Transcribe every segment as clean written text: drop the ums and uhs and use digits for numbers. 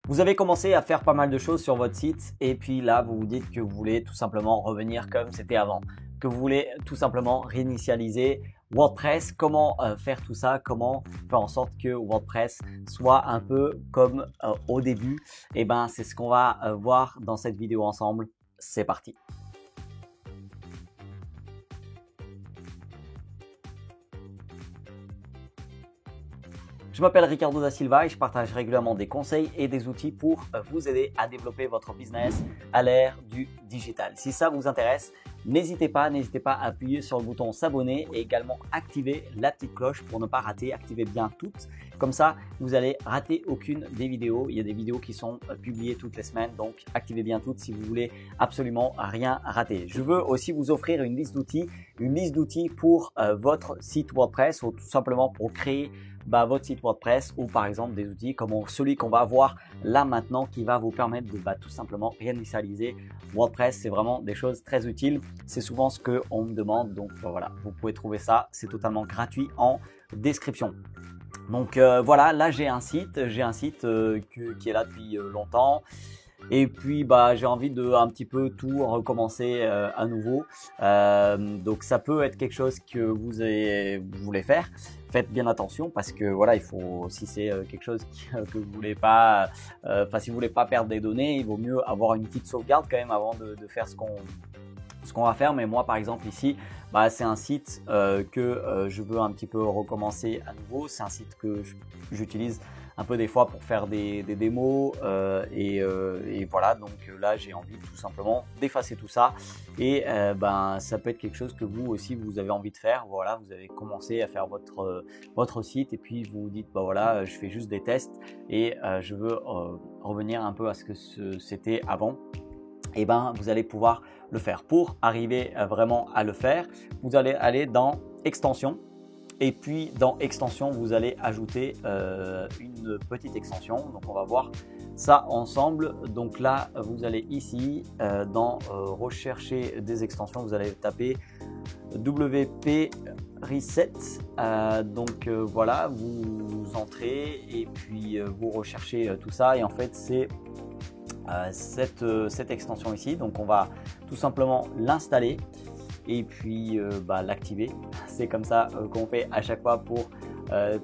Vous avez commencé à faire pas mal de choses sur votre site et puis là, vous vous dites que vous voulez tout simplement revenir comme c'était avant, que vous voulez tout simplement réinitialiser WordPress. Comment faire tout ça? Comment faire en sorte que WordPress soit un peu comme au début? Eh ben, c'est ce qu'on va voir dans cette vidéo ensemble. C'est parti. Je m'appelle Ricardo da Silva et je partage régulièrement des conseils et des outils pour vous aider à développer votre business à l'ère du digital. Si ça vous intéresse, n'hésitez pas à appuyer sur le bouton s'abonner et également activer la petite cloche pour ne pas rater. Activez bien toutes. Comme ça, vous allez rater aucune des vidéos. Il y a des vidéos qui sont publiées toutes les semaines, donc activez bien toutes si vous voulez absolument rien rater. Je veux aussi vous offrir une liste d'outils pour votre site WordPress ou tout simplement pour créer votre site WordPress, ou par exemple des outils comme celui qu'on va voir là maintenant qui va vous permettre de tout simplement réinitialiser WordPress. C'est vraiment des choses très utiles. C'est souvent ce qu'on me demande. Donc voilà, vous pouvez trouver ça. C'est totalement gratuit en description. Donc voilà, là j'ai un site qui est là depuis longtemps. Et puis j'ai envie de un petit peu tout recommencer à nouveau. Donc ça peut être quelque chose que vous voulez faire. Faites bien attention parce que voilà, il faut, si c'est quelque chose que vous voulez pas, si vous voulez pas perdre des données, il vaut mieux avoir une petite sauvegarde quand même avant de faire ce qu'on va faire. Mais moi par exemple ici, c'est un site que je veux un petit peu recommencer à nouveau. C'est un site que j'utilise un peu des fois pour faire des démos et voilà, donc là j'ai envie tout simplement d'effacer tout ça et ça peut être quelque chose que vous aussi vous avez envie de faire. Voilà, vous avez commencé à faire votre site et puis vous vous dites voilà, je fais juste des tests et je veux revenir un peu à ce que c'était avant. Et vous allez pouvoir le faire. Pour arriver vraiment à le faire, vous allez aller dans extension. Et puis dans extension, vous allez ajouter une petite extension. Donc on va voir ça ensemble. Donc là, vous allez ici dans rechercher des extensions, vous allez taper WP Reset. Voilà, vous entrez et puis vous recherchez tout ça. Et en fait, c'est cette extension ici. Donc on va tout simplement l'installer et puis l'activer. C'est comme ça qu'on fait à chaque fois pour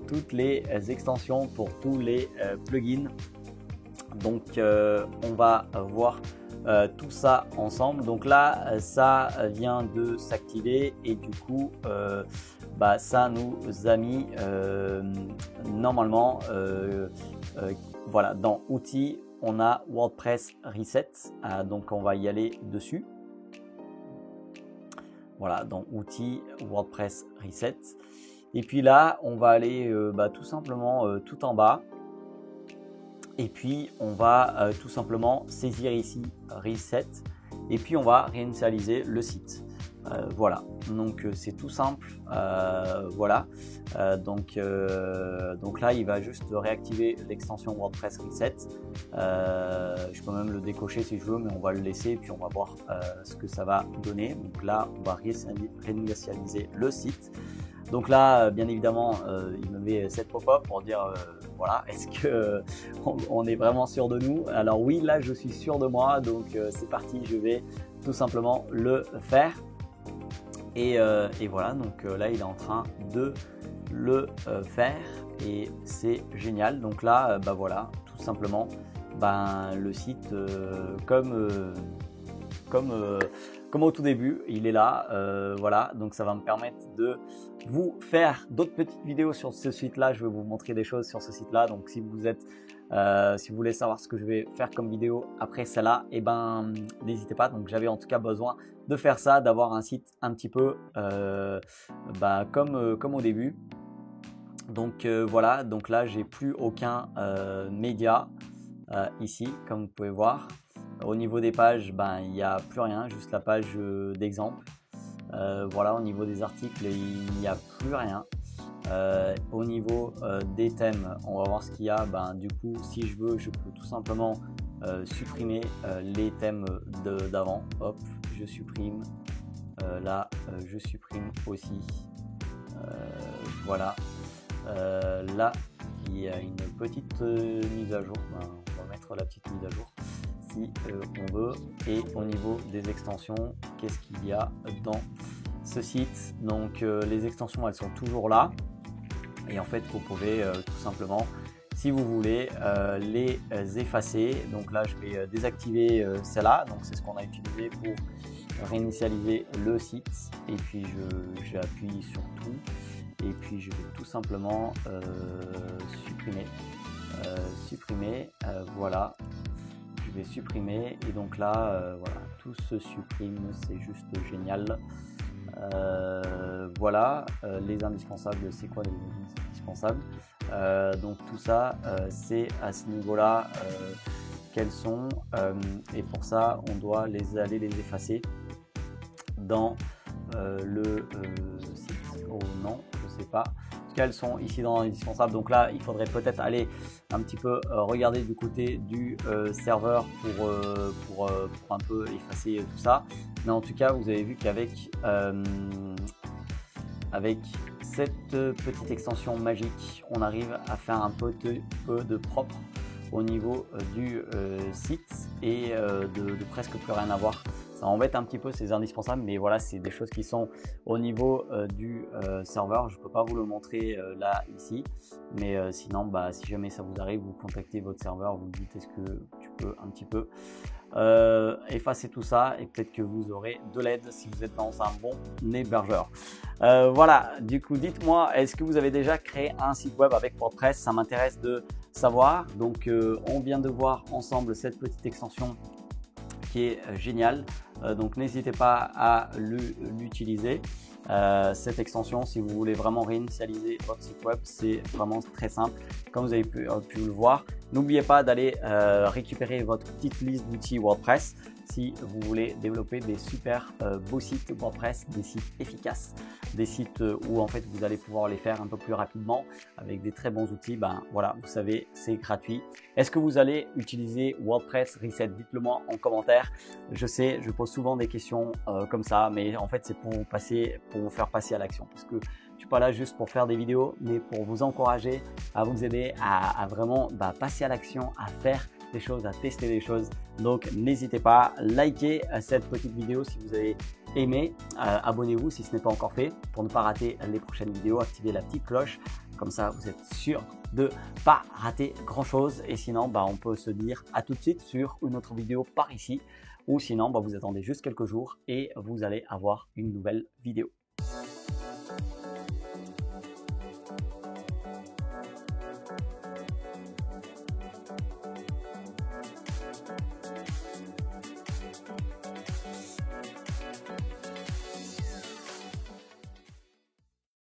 toutes les extensions, pour tous les plugins. Donc on va voir tout ça ensemble. Donc là ça vient de s'activer et du coup ça nous a mis normalement voilà, dans outils on a WordPress Reset. Donc on va y aller dessus. Voilà, dans outils WordPress Reset. Et puis là, on va aller tout simplement tout en bas. Et puis, on va tout simplement saisir ici Reset. Et puis, on va réinitialiser le site. Voilà, donc c'est tout simple. Voilà, donc là, il va juste réactiver l'extension WordPress Reset. Je peux même le décocher si je veux, mais on va le laisser et puis on va voir ce que ça va donner. Donc là, on va réinitialiser le site. Donc là, bien évidemment, il me met cette pop-up pour dire voilà, est-ce que on est vraiment sûr de nous? Alors oui, là, je suis sûr de moi. Donc c'est parti, je vais tout simplement le faire. Et voilà, donc là il est en train de le faire et c'est génial. Donc là voilà, tout simplement le site comme au tout début, il est là. Voilà, donc ça va me permettre de vous faire d'autres petites vidéos sur ce site là. Je vais vous montrer des choses sur ce site là. Donc si vous voulez savoir ce que je vais faire comme vidéo après celle-là, n'hésitez pas. Donc j'avais en tout cas besoin de faire ça, d'avoir un site un petit peu comme au début. Donc voilà, donc là j'ai plus aucun média ici, comme vous pouvez voir. Au niveau des pages, il n'y a plus rien, juste la page d'exemple. Voilà, au niveau des articles, il n'y a plus rien. Au niveau des thèmes, on va voir ce qu'il y a. Du coup, si je veux, je peux tout simplement supprimer les thèmes d'avant. Hop, je supprime. Là, je supprime aussi. Voilà. Là, il y a une petite mise à jour. on va mettre la petite mise à jour si on veut. Et au niveau des extensions, qu'est-ce qu'il y a dans ce site? Donc les extensions, elles sont toujours là. Et en fait, vous pouvez tout simplement, si vous voulez, les effacer. Donc là, je vais désactiver celle-là. Donc c'est ce qu'on a utilisé pour réinitialiser le site. Et puis j'appuie sur tout. Et puis je vais tout simplement supprimer. Voilà, je vais supprimer. Et donc là, voilà, tout se supprime. C'est juste génial. Voilà, les indispensables, c'est quoi les indispensables? Donc tout ça, c'est à ce niveau-là qu'elles sont. Et pour ça, on doit aller les effacer dans le site. Oh non, je sais pas. Qu'elles sont ici dans l'indispensable. Donc là, il faudrait peut-être aller un petit peu regarder du côté du serveur pour un peu effacer tout ça. Mais en tout cas, vous avez vu qu'avec cette petite extension magique, on arrive à faire un peu de propre au niveau du site et de presque plus rien avoir. Ça embête un petit peu ces indispensables, mais voilà, c'est des choses qui sont au niveau du serveur. Je ne peux pas vous le montrer là, ici, mais sinon, si jamais ça vous arrive, vous contactez votre serveur, vous dites est-ce que tu peux un petit peu effacer tout ça et peut-être que vous aurez de l'aide si vous êtes dans un bon hébergeur. Voilà, du coup, dites-moi, est-ce que vous avez déjà créé un site web avec WordPress? Ça m'intéresse de savoir. Donc, on vient de voir ensemble cette petite extension qui est géniale. Donc n'hésitez pas à l'utiliser. Cette extension, si vous voulez vraiment réinitialiser votre site web, c'est vraiment très simple. Comme vous avez pu le voir, n'oubliez pas d'aller récupérer votre petite liste d'outils WordPress si vous voulez développer des super beaux sites WordPress, des sites efficaces, des sites où en fait vous allez pouvoir les faire un peu plus rapidement avec des très bons outils. Voilà, vous savez, c'est gratuit. Est-ce que vous allez utiliser WordPress Reset? Dites-le moi en commentaire. Je sais, je pose souvent des questions comme ça, mais en fait c'est pour vous faire passer à l'action, parce que je suis pas là juste pour faire des vidéos, mais pour vous encourager, à vous aider à vraiment passer à l'action, à faire des choses, à tester des choses. Donc n'hésitez pas, likez cette petite vidéo si vous avez aimé, abonnez-vous si ce n'est pas encore fait pour ne pas rater les prochaines vidéos, activez la petite cloche, comme ça vous êtes sûr de pas rater grand chose. Et sinon on peut se dire à tout de suite sur une autre vidéo par ici, ou sinon vous attendez juste quelques jours et vous allez avoir une nouvelle vidéo.